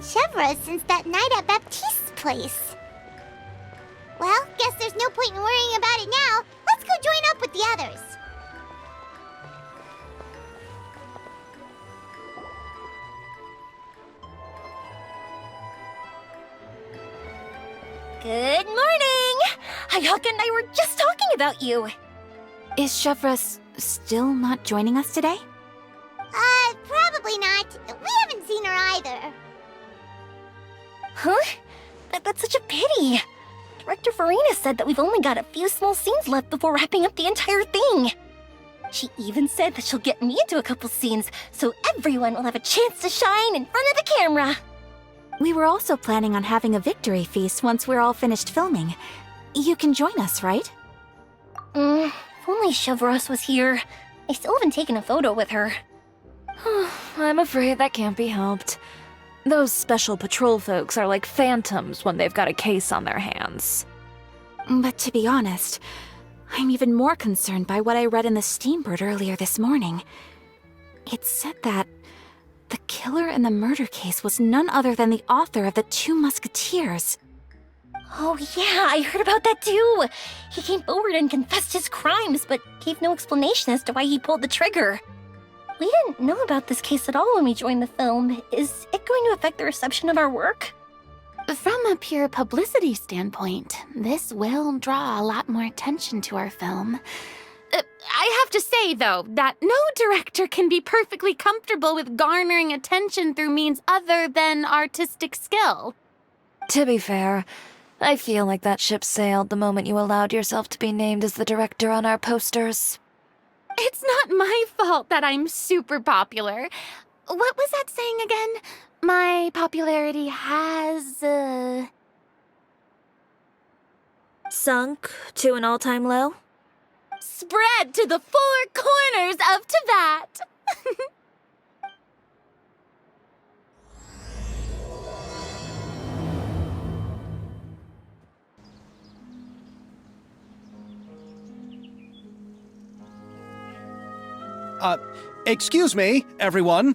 Chevra since that night at Baptiste's place. Well, guess there's no point in worrying about it now. Let's go join up with the others. Good morning! Hayaka and I were just talking about you. Is Chevra still not joining us today? Probably not. We haven't seen her either. Huh? That's such a pity. Director Farina said that we've only got a few small scenes left before wrapping up the entire thing. She even said that she'll get me into a couple scenes, so everyone will have a chance to shine in front of the camera. We were also planning on having a victory feast once we're all finished filming. You can join us, right? If only Chevros was here. I still haven't taken a photo with her. I'm afraid that can't be helped. Those special patrol folks are like phantoms when they've got a case on their hands. But to be honest, I'm even more concerned by what I read in the Steambird earlier this morning. It said that the killer in the murder case was none other than the author of the 2 Musketeers. Oh yeah, I heard about that too. He came forward and confessed his crimes, but gave no explanation as to why he pulled the trigger. We didn't know about this case at all when we joined the film. Is it going to affect the reception of our work? From a pure publicity standpoint, this will draw a lot more attention to our film. I have to say, though, that no director can be perfectly comfortable with garnering attention through means other than artistic skill. To be fair, I feel like that ship sailed the moment you allowed yourself to be named as the director on our posters. It's not my fault that I'm super popular. What was that saying again? My popularity has, Sunk to an all-time low? spread to the 4 corners of Tibet. Excuse me, everyone.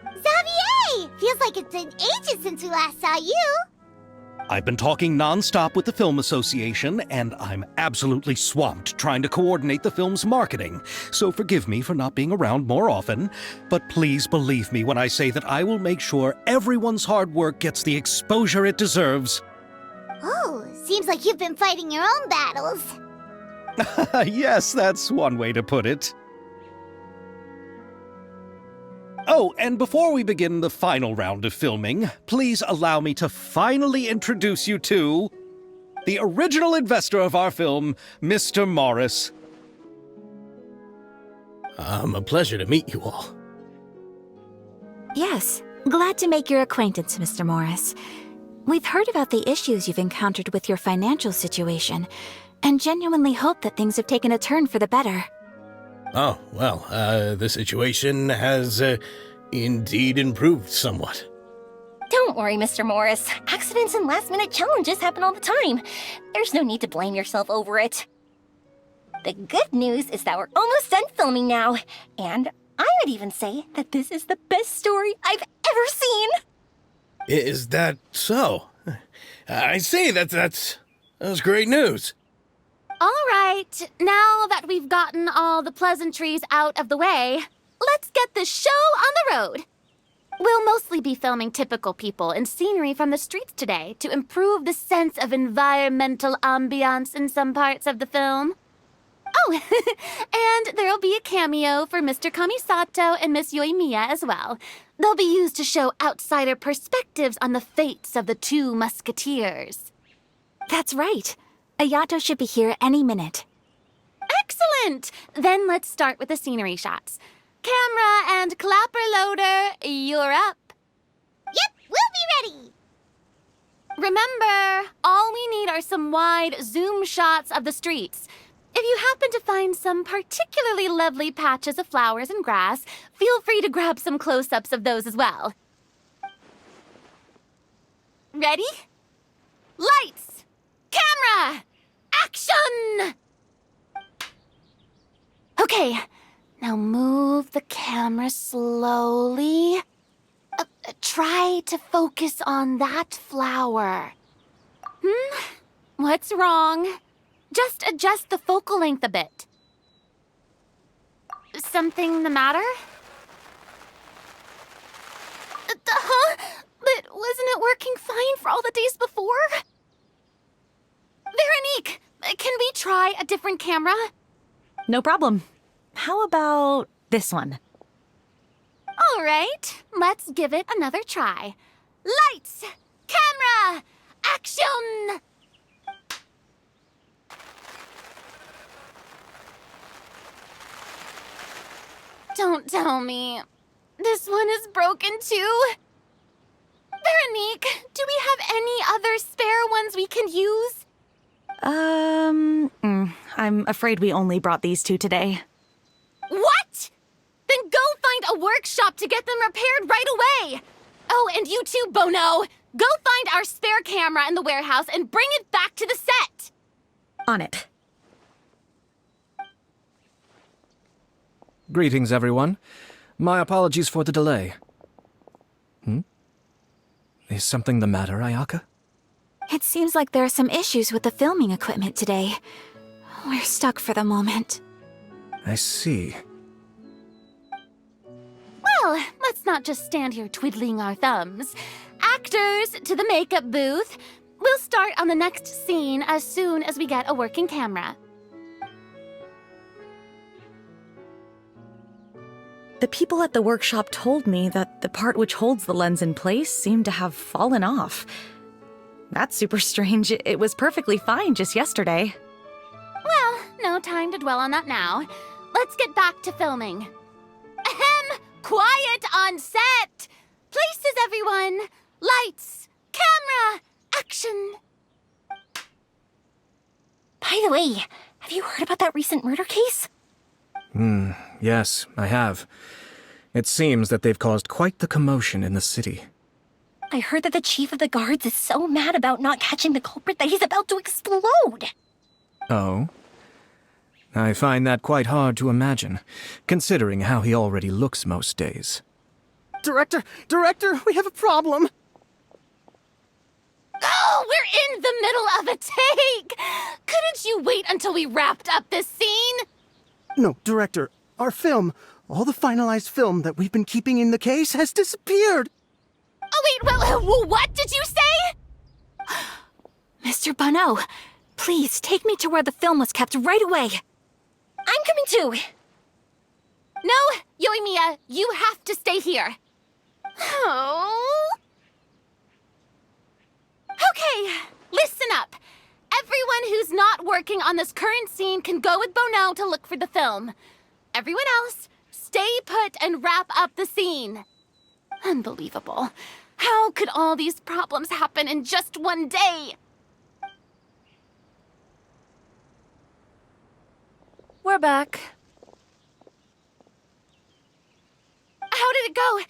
Xavier! Feels like it's been ages since we last saw you. I've been talking non-stop with the Film Association, and I'm absolutely swamped trying to coordinate the film's marketing. So forgive me for not being around more often, but please believe me when I say that I will make sure everyone's hard work gets the exposure it deserves. Oh, seems like you've been fighting your own battles. Yes, that's one way to put it. Oh, and before we begin the final round of filming, please allow me to finally introduce you to the original investor of our film, Mr. Morris. A pleasure to meet you all. Yes, glad to make your acquaintance, Mr. Morris. We've heard about the issues you've encountered with your financial situation, and genuinely hope that things have taken a turn for the better. Oh, well, the situation has, indeed improved somewhat. Don't worry, Mr. Morris. Accidents and last-minute challenges happen all the time. There's no need to blame yourself over it. The good news is that we're almost done filming now, and I would even say that this is the best story I've ever seen. Is that so? I say that's great news. All right, now that we've gotten all the pleasantries out of the way, let's get this show on the road. We'll mostly be filming typical people and scenery from the streets today to improve the sense of environmental ambiance in some parts of the film. Oh, and there'll be a cameo for Mr. Kamisato and Miss Yoimiya as well. They'll be used to show outsider perspectives on the fates of the 2 Musketeers. That's right. Ayato should be here any minute. Excellent! Then let's start with the scenery shots. Camera and clapper loader, you're up. Yep, we'll be ready. Remember, all we need are some wide zoom shots of the streets. If you happen to find some particularly lovely patches of flowers and grass, feel free to grab some close-ups of those as well. Ready? Lights! Camera! Action! Okay, now move the camera slowly. Try to focus on that flower. What's wrong? Just adjust the focal length a bit. Something the matter? Huh? But wasn't it working fine for all the days before? Veronique, can we try a different camera? No problem. How about this one? All right, let's give it another try. Lights! Camera! Action! Don't tell me. This one is broken too. Veronique, do we have any other spare ones we can use? I'm afraid we only brought these two today. What? Then go find a workshop to get them repaired right away. Oh, and you too, Bono. Go find our spare camera in the warehouse and bring it back to the set. On it. Greetings, everyone. My apologies for the delay. Is something the matter, Ayaka? It seems like there are some issues with the filming equipment today. We're stuck for the moment. I see. Well, let's not just stand here twiddling our thumbs. Actors, to the makeup booth. We'll start on the next scene as soon as we get a working camera. The people at the workshop told me that the part which holds the lens in place seemed to have fallen off. That's super strange. It was perfectly fine just yesterday. Well, no time to dwell on that now. Let's get back to filming. Ahem! Quiet on set! Places, everyone! Lights! Camera! Action! By the way, have you heard about that recent murder case? Yes, I have. It seems that they've caused quite the commotion in the city. I heard that the chief of the guards is so mad about not catching the culprit that he's about to explode. Oh? I find that quite hard to imagine, considering how he already looks most days. Director, we have a problem. Oh, we're in the middle of a take! Couldn't you wait until we wrapped up this scene? No, Director, our film, all the finalized film that we've been keeping in the case has disappeared. Oh, wait, what did you say? Mr. Bono, please take me to where the film was kept right away. I'm coming too. No, Yoimiya, you have to stay here. Oh. Okay, listen up. Everyone who's not working on this current scene can go with Bono to look for the film. Everyone else, stay put and wrap up the scene. Unbelievable. How could all these problems happen in just one day? We're back. How did it go?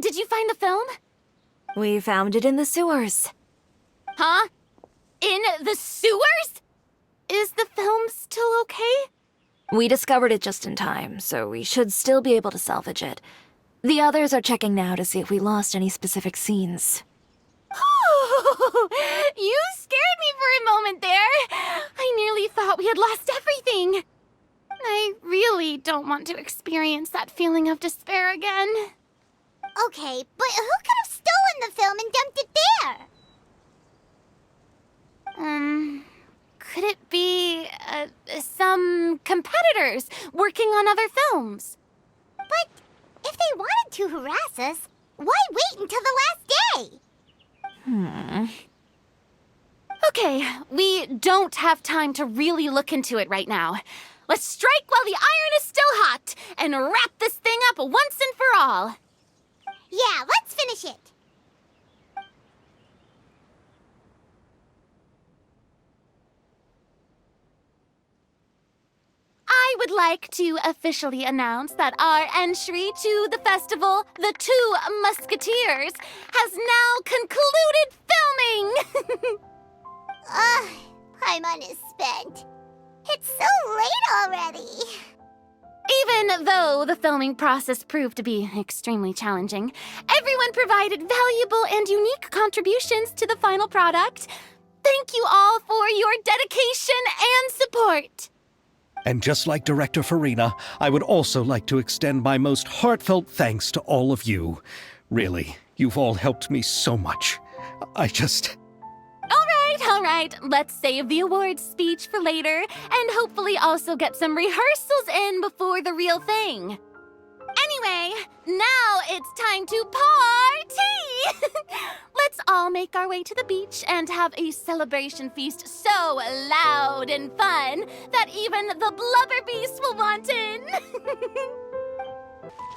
Did you find the film? We found it in the sewers. Huh? In the sewers? Is the film still okay? We discovered it just in time, so we should still be able to salvage it. The others are checking now to see if we lost any specific scenes. Oh, you scared me for a moment there. I nearly thought we had lost everything. I really don't want to experience that feeling of despair again. Okay, but who could have stolen the film and dumped it there? Could it be, some competitors working on other films? But if they wanted to harass us, why wait until the last day? Okay, we don't have time to really look into it right now. Let's strike while the iron is still hot and wrap this thing up once and for all. Yeah, let's finish it. I would like to officially announce that our entry to the festival, The Two Musketeers, has now concluded filming! Paimon is spent. It's so late already. Even though the filming process proved to be extremely challenging, everyone provided valuable and unique contributions to the final product. Thank you all for your dedication and support. And just like Director Farina, I would also like to extend my most heartfelt thanks to all of you. Really, you've all helped me so much. All right, let's save the awards speech for later and hopefully also get some rehearsals in before the real thing. Anyway, now it's time to party! Let's all make our way to the beach and have a celebration feast so loud and fun that even the blubber beast will want in.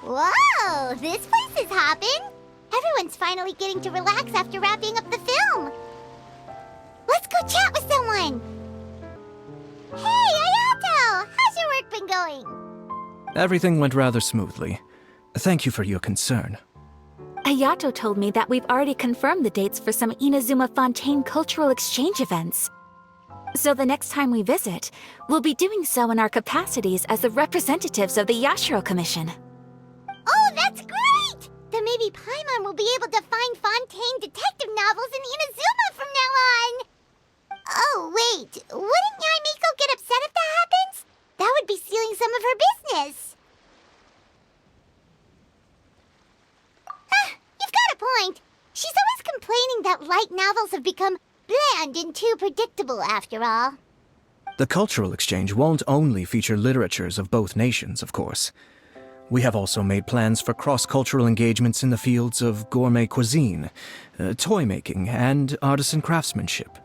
Whoa, this place is hopping. Everyone's finally getting to relax after wrapping up the film. Let's go chat with someone. Hey, Ayato! How's your work been going? Everything went rather smoothly. Thank you for your concern. Ayato told me that we've already confirmed the dates for some Inazuma Fontaine cultural exchange events. So the next time we visit, we'll be doing so in our capacities as the representatives of the Yashiro Commission. Oh, that's great! Then maybe Paimon will be able to find Fontaine detective novels in Inazuma from now on. Oh, wait. Wouldn't Yai Miko get upset if that happens? That would be stealing some of her business. You've got a point. She's always complaining that light novels have become bland and too predictable after all. The cultural exchange won't only feature literatures of both nations, of course. We have also made plans for cross-cultural engagements in the fields of gourmet cuisine, toy making, and artisan craftsmanship.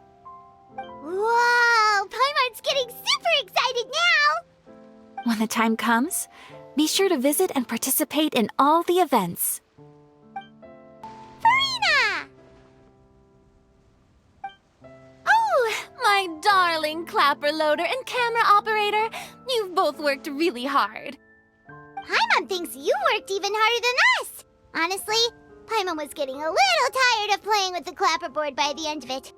Whoa! Paimon's getting super excited now! When the time comes, be sure to visit and participate in all the events. Farina! Oh, my darling clapper loader and camera operator. You've both worked really hard. Paimon thinks you worked even harder than us. Honestly, Paimon was getting a little tired of playing with the clapperboard by the end of it.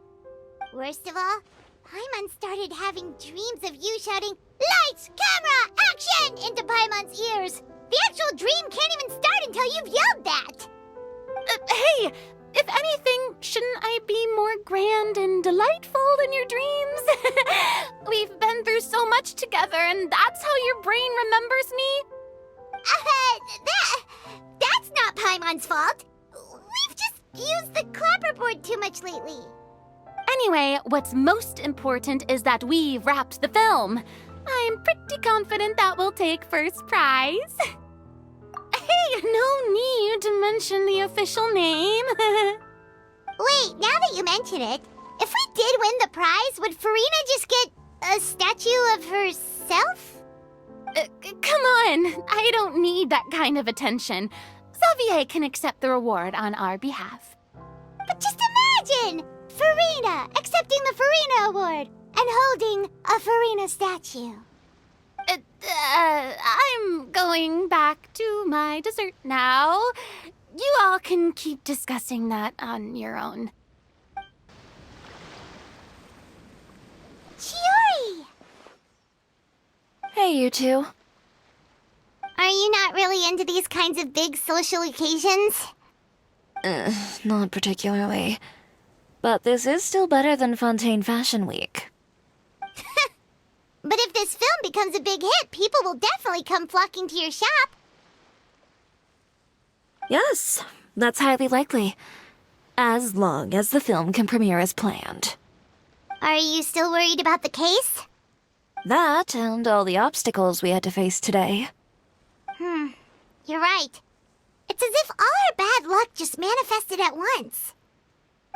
Worst of all, Paimon started having dreams of you shouting, "Lights, camera, action!" into Paimon's ears. The actual dream can't even start until you've yelled that. Hey, if anything, shouldn't I be more grand and delightful in your dreams? We've been through so much together, and that's how your brain remembers me? That's not Paimon's fault. We've just used the clapperboard too much lately. Anyway, what's most important is that we wrapped the film. I'm pretty confident that we'll take first prize. Hey, no need to mention the official name. Wait, now that you mention it, if we did win the prize, would Farina just get a statue of herself? Come on, I don't need that kind of attention. Xavier can accept the reward on our behalf. But just imagine! Farina accepting the Farina Award and holding a Farina statue. I'm going back to my dessert now. You all can keep discussing that on your own. Chiori! Hey, you two. Are you not really into these kinds of big social occasions? Not particularly. But this is still better than Fontaine Fashion Week. But if this film becomes a big hit, people will definitely come flocking to your shop. Yes, that's highly likely. As long as the film can premiere as planned. Are you still worried about the case? That and all the obstacles we had to face today. You're right. It's as if all our bad luck just manifested at once.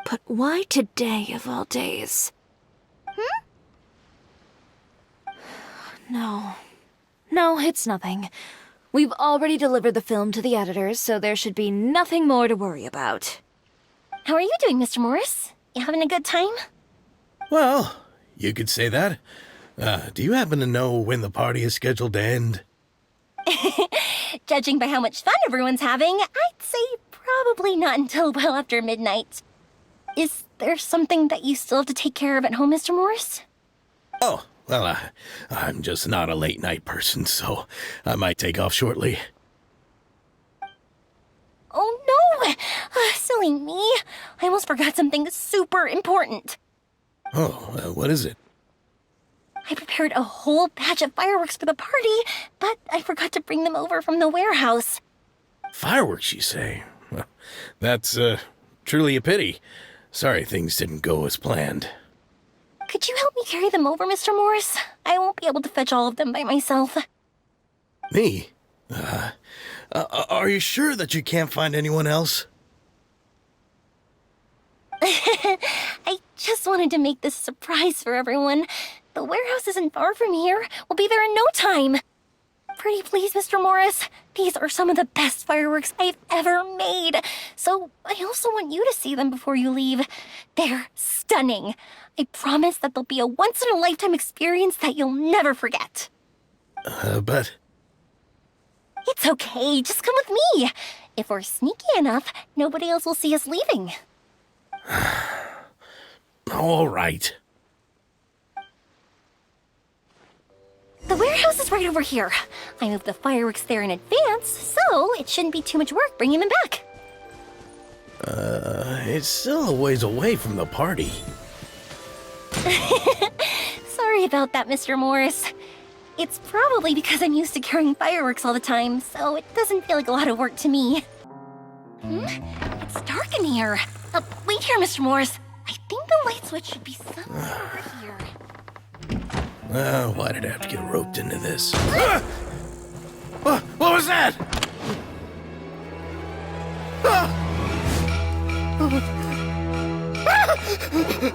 But why today of all days? No, it's nothing. We've already delivered the film to the editors, so there should be nothing more to worry about. How are you doing, Mr. Morris? You having a good time? Well, you could say that. Do you happen to know when the party is scheduled to end? Judging by how much fun everyone's having, I'd say probably not until well after midnight. Is there something that you still have to take care of at home, Mr. Morris? Oh, Well, I'm just not a late night person, so I might take off shortly. Oh no! Silly me. I almost forgot something super important. Oh, what is it? I prepared a whole batch of fireworks for the party, but I forgot to bring them over from the warehouse. Fireworks, you say? Well, that's, truly a pity. Sorry things didn't go as planned. Could you help me carry them over, Mr. Morris? I won't be able to fetch all of them by myself. Me? Are you sure that you can't find anyone else? I just wanted to make this a surprise for everyone. The warehouse isn't far from here. We'll be there in no time. Pretty please, Mr. Morris. These are some of the best fireworks I've ever made. So I also want you to see them before you leave. They're stunning. I promise that they'll be a once-in-a-lifetime experience that you'll never forget. But... It's okay. Just come with me. If we're sneaky enough, nobody else will see us leaving. All right. The warehouse is right over here. I moved the fireworks there in advance, so it shouldn't be too much work bringing them back. It's still a ways away from the party. Sorry about that, Mr. Morris. It's probably because I'm used to carrying fireworks all the time, so it doesn't feel like a lot of work to me. It's dark in here. Wait here, Mr. Morris. I think the light switch should be somewhere over here. Why did I have to get roped into this? What was that?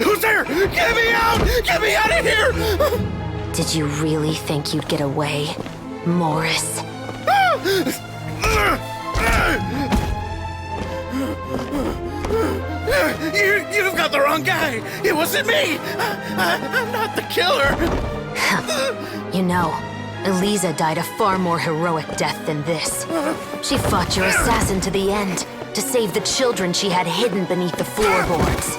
Who's there? Get me out! Get me out of here! Did you really think you'd get away, Morris? You've got the wrong guy! It wasn't me! I'm not the killer! You know, Eliza died a far more heroic death than this. She fought your assassin to the end, to save the children she had hidden beneath the floorboards.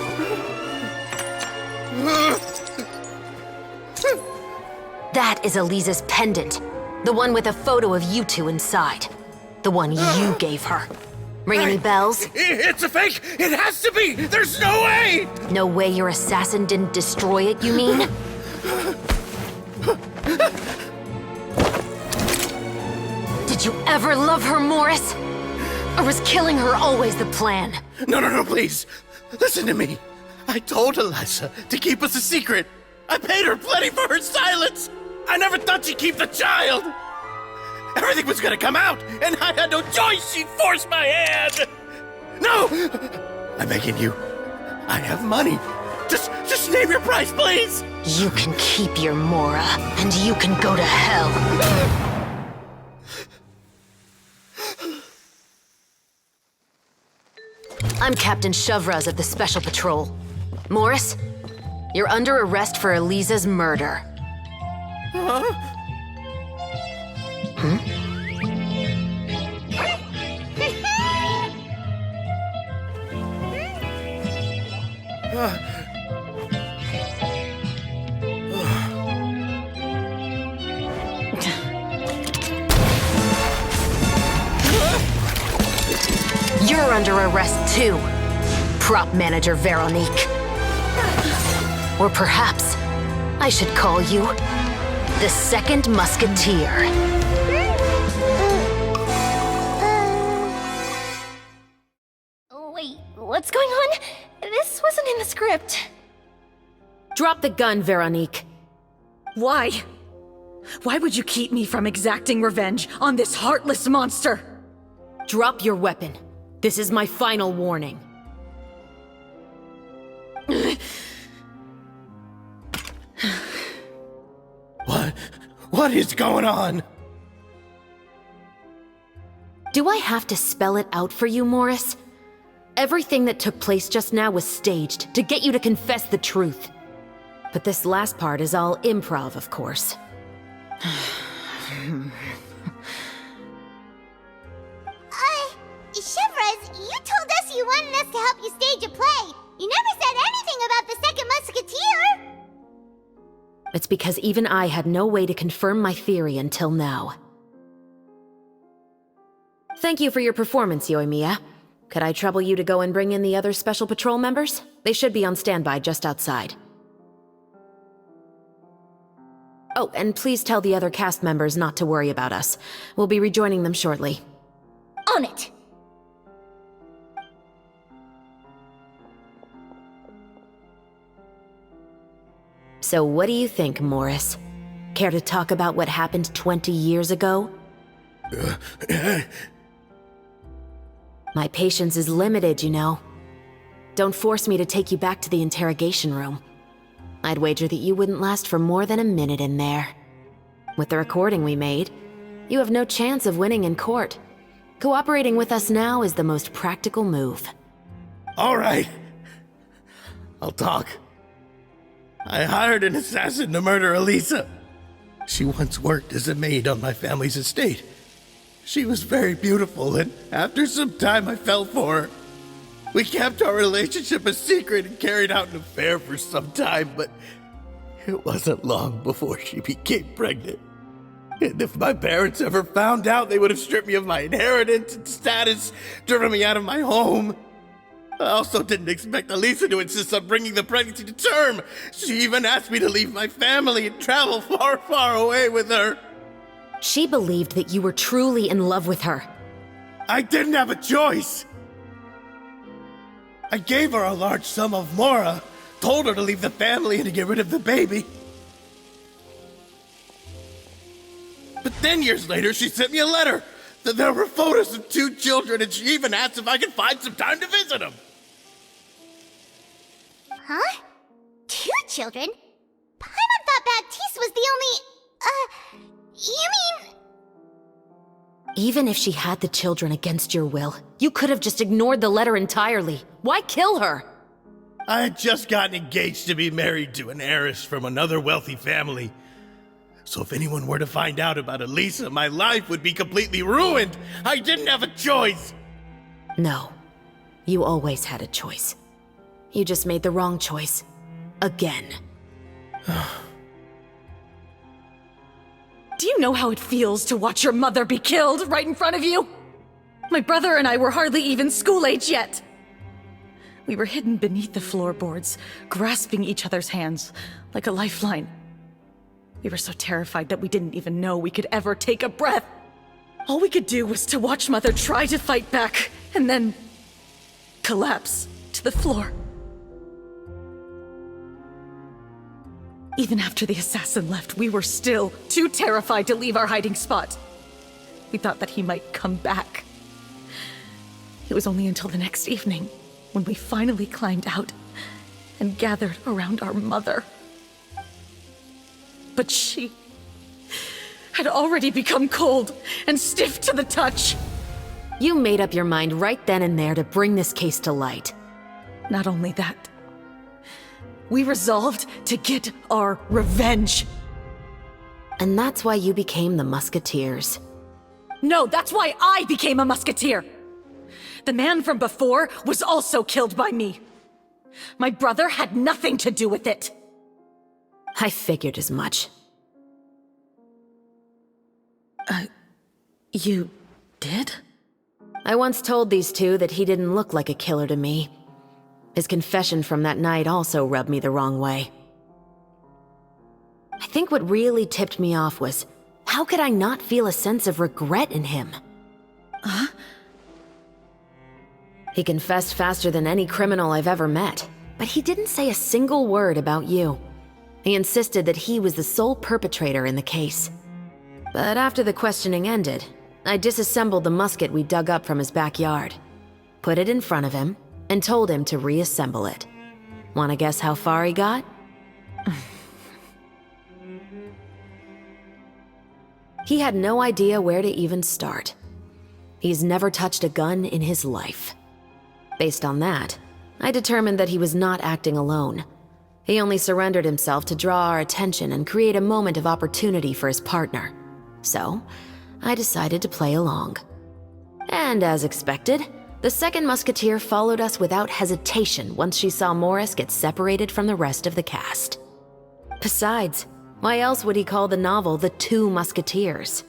That is Eliza's pendant. The one with a photo of you two inside. The one you gave her. Ring any bells? It's a fake! It has to be! There's no way! No way your assassin didn't destroy it, you mean? Did you ever love her, Morris? Or was killing her always the plan? No, please. Listen to me. I told Eliza to keep us a secret. I paid her plenty for her silence. I never thought she'd keep the child. Everything was gonna come out, and I had no choice. She forced my hand. No! I'm begging you. I have money. Just name your price, please. You can keep your Mora, and you can go to hell. I'm Captain Shovraz of the Special Patrol. Morris, you're under arrest for Eliza's murder. You're under arrest too, prop manager Veronique. Or perhaps I should call you the second Musketeer. Wait, what's going on? This wasn't in the script. Drop the gun, Veronique. Why? Why would you keep me from exacting revenge on this heartless monster? Drop your weapon. This is my final warning. What is going on? Do I have to spell it out for you, Morris? Everything that took place just now was staged to get you to confess the truth. But this last part is all improv, of course. Shivers, you told us you wanted us to help you stage a play. You never said anything about the second Musketeer. It's because even I had no way to confirm my theory until now. Thank you for your performance, Yoimiya. Could I trouble you to go and bring in the other Special Patrol members? They should be on standby just outside. Oh, and please tell the other cast members not to worry about us. We'll be rejoining them shortly. On it! So what do you think, Morris? Care to talk about what happened 20 years ago? My patience is limited, you know. Don't force me to take you back to the interrogation room. I'd wager that you wouldn't last for more than a minute in there. With the recording we made, you have no chance of winning in court. Cooperating with us now is the most practical move. All right. I'll talk. I hired an assassin to murder Elisa. She once worked as a maid on my family's estate. She was very beautiful, and after some time I fell for her. We kept our relationship a secret and carried out an affair for some time, but it wasn't long before she became pregnant. And if my parents ever found out, they would have stripped me of my inheritance and status, driven me out of my home. I also didn't expect Elisa to insist on bringing the pregnancy to term. She even asked me to leave my family and travel far, far away with her. She believed that you were truly in love with her. I didn't have a choice. I gave her a large sum of mora, told her to leave the family and to get rid of the baby. But then years later, she sent me a letter. There were photos of 2 children, and she even asked if I could find some time to visit them. Huh? 2 children? Paimon thought Baptiste was the only... You mean... Even if she had the children against your will, you could have just ignored the letter entirely. Why kill her? I had just gotten engaged to be married to an heiress from another wealthy family. So if anyone were to find out about Elisa, my life would be completely ruined. I didn't have a choice. No. You always had a choice. You just made the wrong choice. Again. Do you know how it feels to watch your mother be killed right in front of you? My brother and I were hardly even school age yet. We were hidden beneath the floorboards, grasping each other's hands like a lifeline. We were so terrified that we didn't even know we could ever take a breath. All we could do was to watch Mother try to fight back, and then collapse to the floor. Even after the assassin left, we were still too terrified to leave our hiding spot. We thought that he might come back. It was only until the next evening when we finally climbed out and gathered around our mother. But she had already become cold and stiff to the touch. You made up your mind right then and there to bring this case to light. Not only that, we resolved to get our revenge. And that's why you became the Musketeers. No, that's why I became a musketeer. The man from before was also killed by me. My brother had nothing to do with it. I figured as much. You did? I once told these 2 that he didn't look like a killer to me. His confession from that night also rubbed me the wrong way. I think what really tipped me off was, how could I not feel a sense of regret in him? Huh? He confessed faster than any criminal I've ever met, but he didn't say a single word about you. He insisted that he was the sole perpetrator in the case. But after the questioning ended, I disassembled the musket we dug up from his backyard, put it in front of him, and told him to reassemble it. Wanna guess how far he got? He had no idea where to even start. He's never touched a gun in his life. Based on that, I determined that he was not acting alone. He only surrendered himself to draw our attention and create a moment of opportunity for his partner. So, I decided to play along. And as expected, the second musketeer followed us without hesitation once she saw Morris get separated from the rest of the cast. Besides, Why else would he call the novel The Two Musketeers?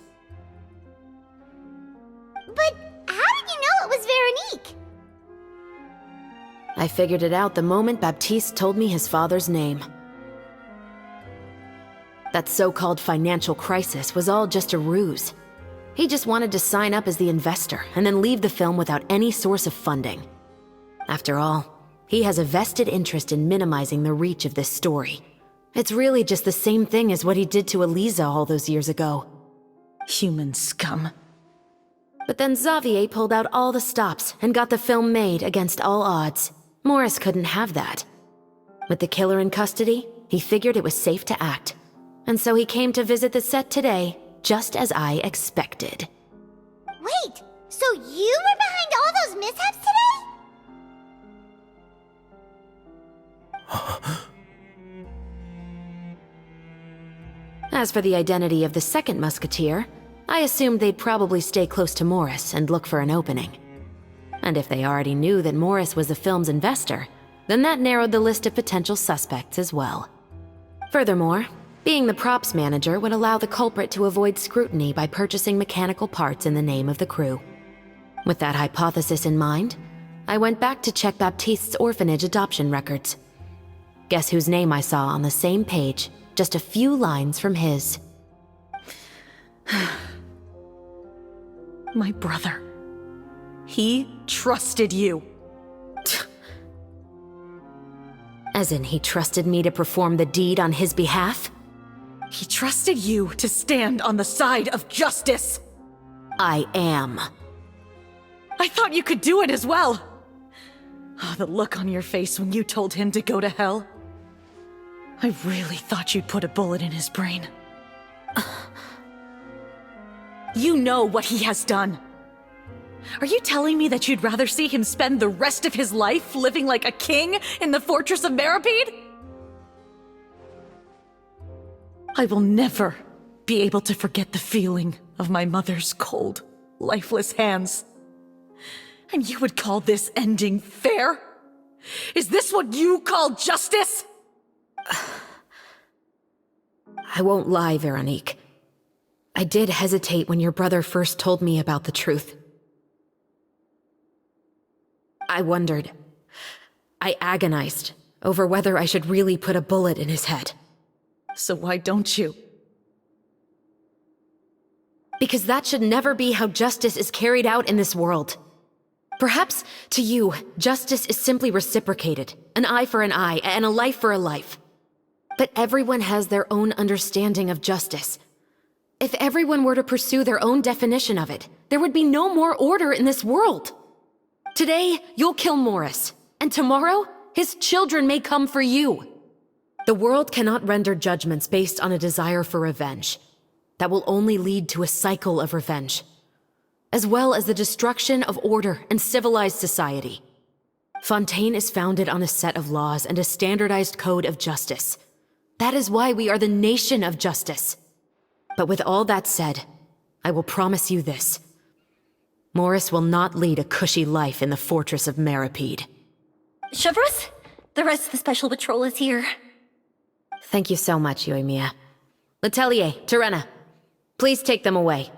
But how did you know it was Veronique? I figured it out the moment Baptiste told me his father's name. That so-called financial crisis was all just a ruse. He just wanted to sign up as the investor and then leave the film without any source of funding. After all, he has a vested interest in minimizing the reach of this story. It's really just the same thing as what he did to Eliza all those years ago. Human scum. But then Xavier pulled out all the stops and got the film made against all odds. Morris couldn't have that. With the killer in custody, he figured it was safe to act. And so he came to visit the set today, just as I expected. Wait, so you were behind all those mishaps today? As for the identity of the second musketeer, I assumed they'd probably stay close to Morris and look for an opening. And if they already knew that Morris was the film's investor, then that narrowed the list of potential suspects as well. Furthermore, being the props manager would allow the culprit to avoid scrutiny by purchasing mechanical parts in the name of the crew. With that hypothesis in mind, I went back to check Baptiste's orphanage adoption records. Guess whose name I saw on the same page, just a few lines from his. My brother. He trusted you. As in, he trusted me to perform the deed on his behalf? He trusted you to stand on the side of justice. I am. I thought you could do it as well. Oh, the look on your face when you told him to go to hell. I really thought you'd put a bullet in his brain. You know what he has done. Are you telling me that you'd rather see him spend the rest of his life living like a king in the fortress of Meripede? I will never be able to forget the feeling of my mother's cold, lifeless hands. And you would call this ending fair? Is this what you call justice? I won't lie, Veronique. I did hesitate when your brother first told me about the truth. I wondered. I agonized over whether I should really put a bullet in his head. So why don't you? Because that should never be how justice is carried out in this world. Perhaps, to you, justice is simply reciprocated. An eye for an eye, and a life for a life. But everyone has their own understanding of justice. If everyone were to pursue their own definition of it, there would be no more order in this world. Today, you'll kill Morris, and tomorrow, his children may come for you. The world cannot render judgments based on a desire for revenge. That will only lead to a cycle of revenge, as well as the destruction of order and civilized society. Fontaine is founded on a set of laws and a standardized code of justice. That is why we are the nation of justice. But with all that said, I will promise you this. Morris will not lead a cushy life in the fortress of Meripede. Chevreuse, the rest of the special patrol is here. Thank you so much, Yoimiya. Letelier, Terena, please take them away.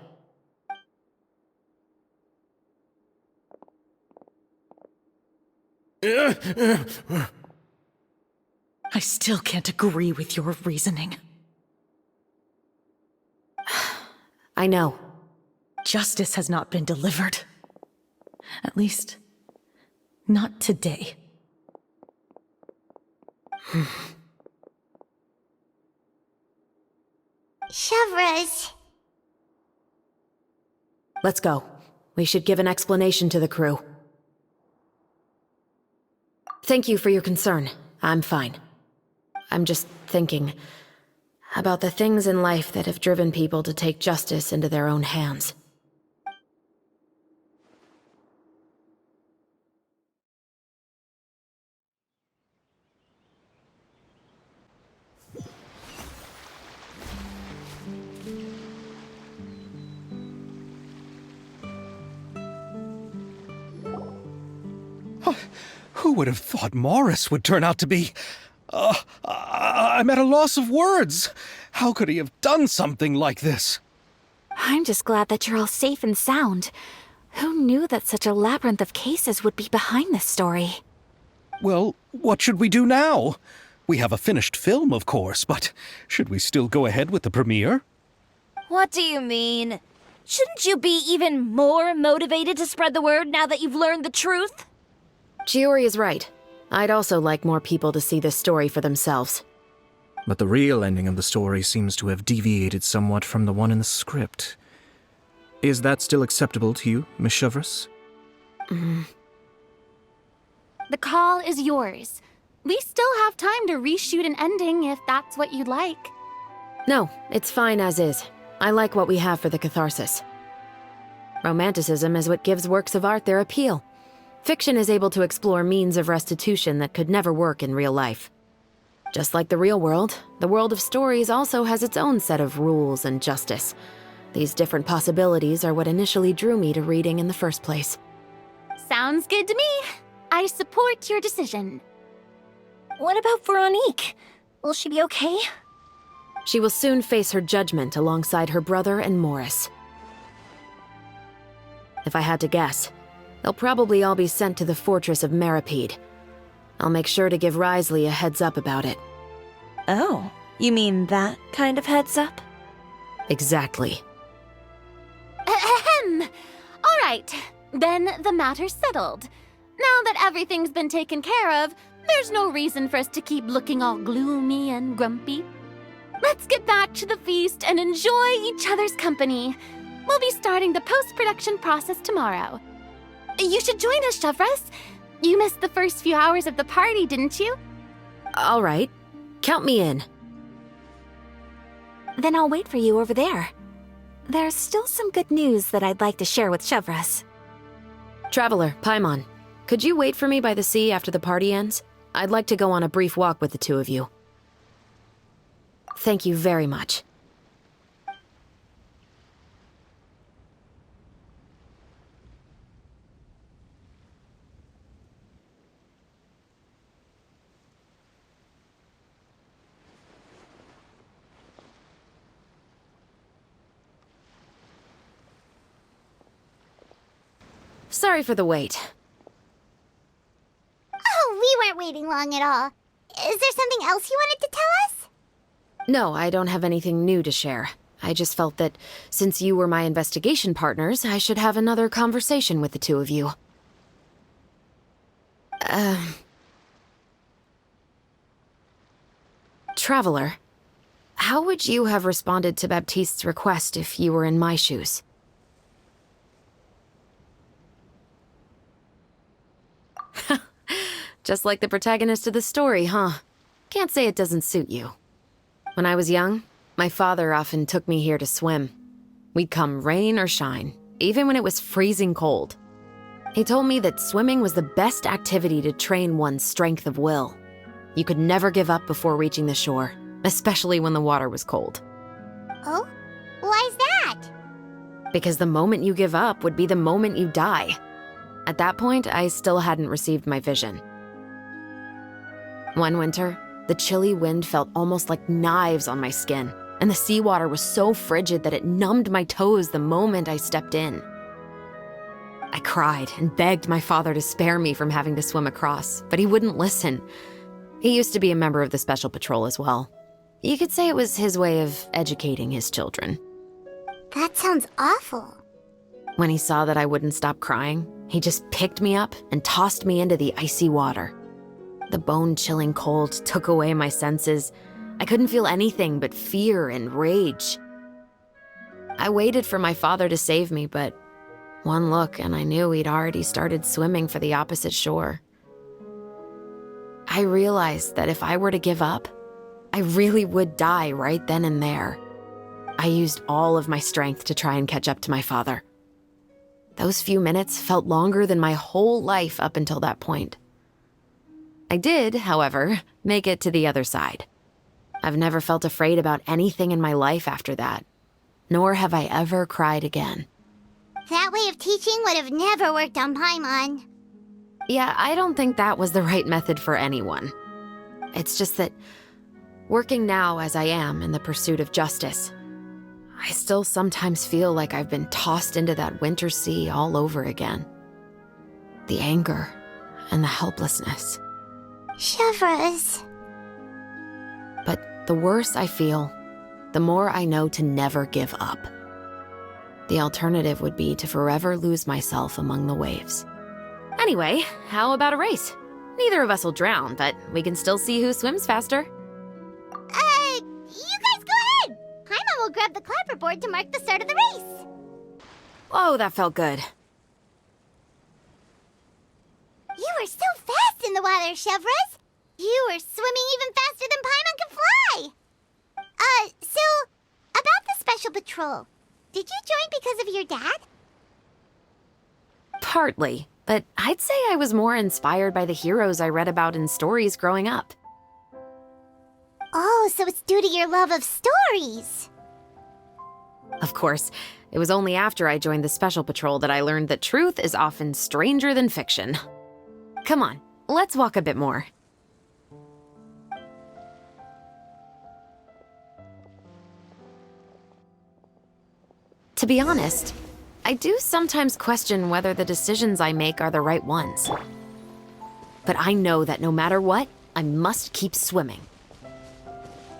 I still can't agree with your reasoning. I know. Justice has not been delivered. At least, not today. Chevreuse. Let's go. We should give an explanation to the crew. Thank you for your concern. I'm fine. I'm just thinking about the things in life that have driven people to take justice into their own hands. Who would have thought Morris would turn out to be I'm at a loss of words. How could he have done something like this? I'm just glad that you're all safe and sound. Who knew that such a labyrinth of cases would be behind this story? Well, what should we do now? We have a finished film, of course, but should we still go ahead with the premiere? What do you mean? Shouldn't you be even more motivated to spread the word now that you've learned the truth? Chiori is right. I'd also like more people to see this story for themselves. But the real ending of the story seems to have deviated somewhat from the one in the script. Is that still acceptable to you, Miss Chevres? The call is yours. We still have time to reshoot an ending if that's what you'd like. No, it's fine as is. I like what we have for the catharsis. Romanticism is what gives works of art their appeal. Fiction is able to explore means of restitution that could never work in real life. Just like the real world, the world of stories also has its own set of rules and justice. These different possibilities are what initially drew me to reading in the first place. Sounds good to me. I support your decision. What about Veronique? Will she be okay? She will soon face her judgment alongside her brother and Morris. If I had to guess, they'll probably all be sent to the fortress of Meripede. I'll make sure to give Risley a heads up about it. Oh, you mean that kind of heads up? Exactly. Ahem. All right, then the matter's settled. Now that everything's been taken care of, there's no reason for us to keep looking all gloomy and grumpy. Let's get back to the feast and enjoy each other's company. We'll be starting the post-production process tomorrow. You should join us, Chevres. You missed the first few hours of the party, didn't you? All right. Count me in. Then I'll wait for you over there. There's still some good news that I'd like to share with Chevres. Traveler, Paimon, could you wait for me by the sea after the party ends? I'd like to go on a brief walk with the two of you. Thank you very much. Sorry for the wait. Oh, we weren't waiting long at all. Is there something else you wanted to tell us? No, I don't have anything new to share. I just felt that since you were my investigation partners, I should have another conversation with the two of you. Traveler, how would you have responded to Baptiste's request if you were in my shoes? Just like the protagonist of the story, huh? Can't say it doesn't suit you. When I was young, my father often took me here to swim. We'd come rain or shine, even when it was freezing cold. He told me that swimming was the best activity to train one's strength of will. You could never give up before reaching the shore, especially when the water was cold. Oh? Why's that? Because the moment you give up would be the moment you die. At that point, I still hadn't received my vision. One winter, the chilly wind felt almost like knives on my skin, and the seawater was so frigid that it numbed my toes the moment I stepped in. I cried and begged my father to spare me from having to swim across, but he wouldn't listen. He used to be a member of the Special Patrol as well. You could say it was his way of educating his children. That sounds awful. When he saw that I wouldn't stop crying, he just picked me up and tossed me into the icy water. The bone-chilling cold took away my senses. I couldn't feel anything but fear and rage. I waited for my father to save me, but one look and I knew he'd already started swimming for the opposite shore. I realized that if I were to give up, I really would die right then and there. I used all of my strength to try and catch up to my father. Those few minutes felt longer than my whole life up until that point. I did, however, make it to the other side. I've never felt afraid about anything in my life after that, nor have I ever cried again. That way of teaching would have never worked on Paimon. Yeah, I don't think that was the right method for anyone. It's just that, working now as I am in the pursuit of justice, I still sometimes feel like I've been tossed into that winter sea all over again. The anger and the helplessness. Chevreuse. But the worse I feel, the more I know to never give up. The alternative would be to forever lose myself among the waves. Anyway, how about a race? Neither of us will drown, but we can still see who swims faster. You guys go ahead! Paimon will grab the clapperboard to mark the start of the race. Oh, that felt good. You were so fast in the water, Chevreuse. You were swimming even faster than Paimon can fly. So, about the Special Patrol, did you join because of your dad? Partly, but I'd say I was more inspired by the heroes I read about in stories growing up. Oh, so it's due to your love of stories. Of course, it was only after I joined the Special Patrol that I learned that truth is often stranger than fiction. Come on, let's walk a bit more. To be honest, I do sometimes question whether the decisions I make are the right ones. But I know that no matter what, I must keep swimming.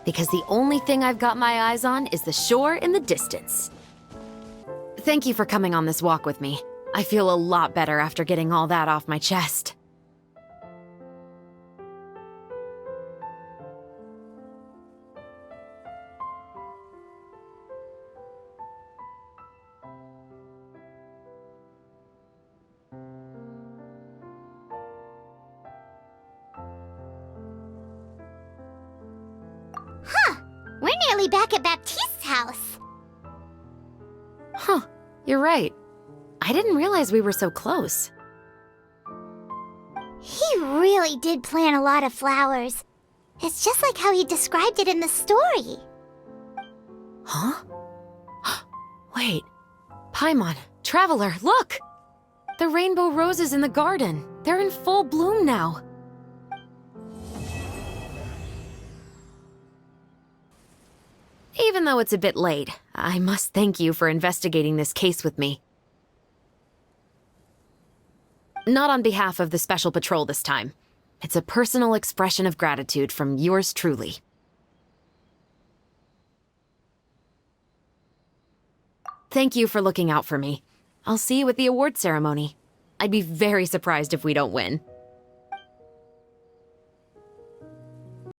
Because the only thing I've got my eyes on is the shore in the distance. Thank you for coming on this walk with me. I feel a lot better after getting all that off my chest. We're nearly back at Baptiste's house. Huh, you're right. I didn't realize we were so close. He really did plant a lot of flowers. It's just like how he described it in the story. Huh? Wait. Paimon, Traveler, look! The rainbow roses in the garden. They're in full bloom now. Even though it's a bit late, I must thank you for investigating this case with me. Not on behalf of the Special Patrol this time. It's a personal expression of gratitude from yours truly. Thank you for looking out for me. I'll see you at the award ceremony. I'd be very surprised if we don't win.